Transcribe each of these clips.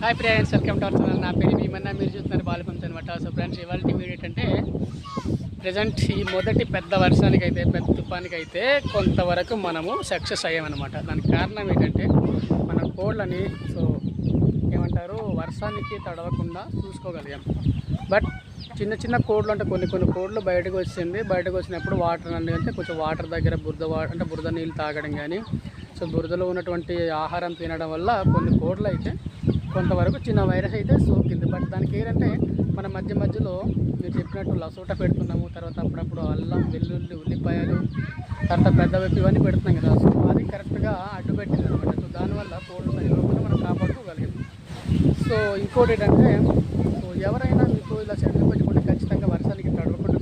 Hi friends, welcome to our channel. నా పేరు భీమన్న, మీరు చూస్తున్నారు బాలపంచ్ అనమాట. సో ఫ్రెండ్స్, ఇవాళ వీడియో ఏంటంటే ప్రజెంట్ ఈ మొదటి పెద్ద వర్షానికైతే, పెద్ద తుఫానికైతే కొంతవరకు మనము సక్సెస్ అయ్యామన్నమాట. దానికి కారణం ఏంటంటే మన కోళ్ళని ఏమంటారు వర్షానికి తడవకుండా చూసుకోగలిగాం. బట్ చిన్న చిన్న కోళ్ళు అంటే కొన్ని కోళ్ళు బయటకు వచ్చినప్పుడు వాటర్ అంటే కొంచెం వాటర్ దగ్గర బురద నీళ్ళు తాగడం కానీ, బురదలో ఉన్నటువంటి ఆహారం తినడం వల్ల కొన్ని కోళ్ళు అయితే కొంతవరకు చిన్న వైరస్ అయితే సోకింది. బట్ దానికి ఏంటంటే మన మధ్యలో మీరు చెప్పినట్టు లసోట పెడుతున్నాము, తర్వాత అప్పుడప్పుడు అల్లం, వెల్లుల్లి, ఉల్లిపాయలు, తర్వాత పెద్ద వెప్పి ఇవన్నీ పెడుతున్నాం కదా. సో అది కరెక్ట్గా అడ్డుపెట్టింది అనమాట. సో దానివల్ల కోళ్ళు చనిపోకుండా మనం కాపాడుకోగలిగాం. సో ఇంకోటి ఏంటంటే ఎవరైనా మీకు ఇలా చెట్లు పెట్టుకుంటే ఖచ్చితంగా వర్షానికి తడవకుండా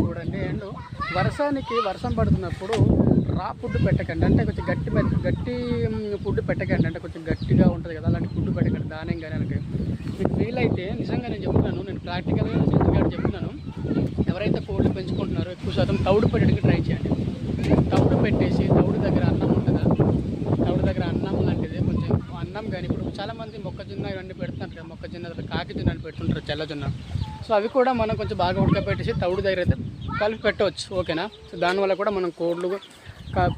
చూడండి. అండ్ వర్షం పడుతున్నప్పుడు రా ఫుడ్ పెట్టకండి, అంటే కొంచెం గట్టి ఫుడ్ పెట్టకండి, అంటే కొంచెం గట్టిగా ఉంటుంది కదా అలాంటి ఫుడ్ పెట్టకండి, ధాన్యం కానీ. అంటే మీకు వీలైతే నిజంగా నేను చెప్తున్నాను, నేను ప్రాక్టికల్గా చెప్తున్నాను, ఎవరైతే కోళ్ళు పెంచుకుంటున్నారో ఎక్కువ శాతం తౌడు పెట్టడానికి ట్రై చేయండి. తౌడు పెట్టేసి తౌడు దగ్గర అన్నం ఉంటుందా, తౌడు దగ్గర అన్నం లాంటిది కొంచెం అన్నం కానీ, ఇప్పుడు చాలామంది మొక్కజొన్న ఇవన్నీ పెడుతుంటారు కదా, మొక్కజొన్న కాకిజొన్న అని పెడుతుంటారు, తెల్లజొన్న. సో అవి కూడా మనం కొంచెం బాగా ఉడకపెట్టేసి తౌడు దగ్గర అయితే కలిపి పెట్టవచ్చు, ఓకేనా. సో దానివల్ల కూడా మనం కోళ్ళు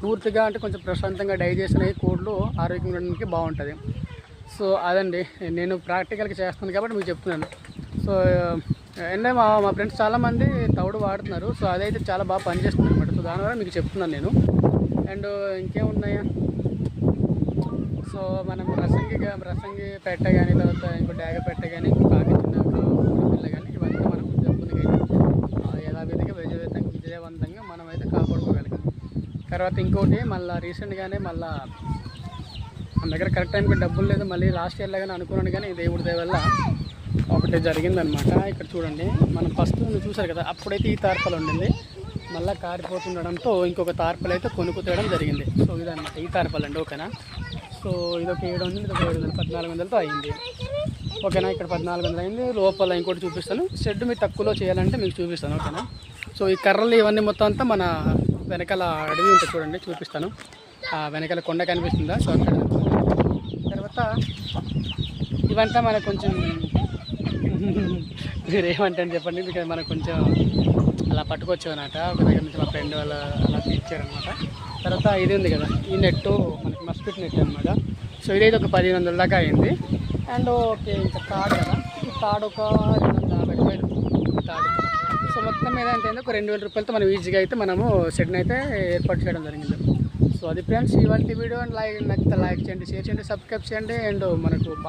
పూర్తిగా అంటే కొంచెం ప్రశాంతంగా డైజెషన్ అయ్యి కోళ్ళు ఆరోగ్యంగా ఉండడానికి బాగుంటుంది. సో అదండి, నేను ప్రాక్టికల్గా చేస్తాను కాబట్టి మీకు చెప్తున్నాను. సో అండ్ మా ఫ్రెండ్స్ చాలామంది తౌడు వాడుతున్నారు. సో అదైతే చాలా బాగా పనిచేస్తుంది అనమాట. సో దానివల్ల మీకు చెప్తున్నాను నేను. అండ్ ఇంకేమున్నాయా, సో మనం రసంగి పెట్ట కానీ, తర్వాత ఇంకో డాగ పెట్ట కానీ, ఇంకో కాకిచ్చిన పిల్ల కానీ, ఇవన్నీ మనం యథావిధిగా విజయవంతంగా మనం అయితే కాపాడుకోగలిగాం. తర్వాత ఇంకోటి మళ్ళీ రీసెంట్గానే మన దగ్గర కరెక్ట్ టైంకి డబ్బులు లేదు, మళ్ళీ లాస్ట్ ఇయర్లో కానీ అనుకున్నాను, కానీ దేవుడి దయ వల్ల ఒకటి జరిగిందనమాట. ఇక్కడ చూడండి, మనం ఫస్ట్ చూసారు కదా, అప్పుడైతే ఈ తార్పలు ఉండింది, మళ్ళీ కారిపోతుండడంతో ఇంకొక తార్పలు అయితే కొనుక్కు తేయడం జరిగింది. సో ఇదనమాట ఈ తార్పలు అండి, ఓకేనా. సో ఇదొక 700, ఇదొక 700, 1400తో అయింది, ఓకేనా. ఇక్కడ 1400 అయింది. లోపల ఇంకోటి చూపిస్తాను, షెడ్ మీరు తక్కువలో చేయాలంటే మీకు చూపిస్తాను, ఓకేనా. సో ఈ కర్రలు ఇవన్నీ మొత్తం అంతా మన వెనకాల అడవి ఉంటుంది చూడండి, చూపిస్తాను. వెనకాల కొండ కనిపిస్తుందా, సో అక్కడ. తర్వాత ఇవంతా మనకు కొంచెం మీరు ఏమంటారని చెప్పండి, ఇక్కడ మనకు కొంచెం అలా పట్టుకోవచ్చు అనమాట. ఒక దగ్గర నుంచి మా ఫ్రెండ్ వాళ్ళ అలా తీర్చారనమాట. తర్వాత ఇది ఉంది కదా, ఈ నెట్టు మనకి మస్కిటో నెట్ అనమాట. సో ఇదైతే ఒక 1500 దాకా అయింది. అండ్ ఓకే, ఇంకా తాడు కదా, ఈ తాడు ఒక 250 రూపాయలు తాడు. సో మొత్తం మీద అంటే ఒక 2000 రూపాయలతో మనం ఈజీగా అయితే మనము షెడ్ని అయితే ఏర్పాటు చేయడం జరిగింది. సో అది ఫ్రెండ్స్ ఇవాళ వీడియో. అండ్ నచ్చితే లైక్ చేయండి, షేర్ చేయండి, సబ్స్క్రైబ్ చేయండి. అండ్ మనకు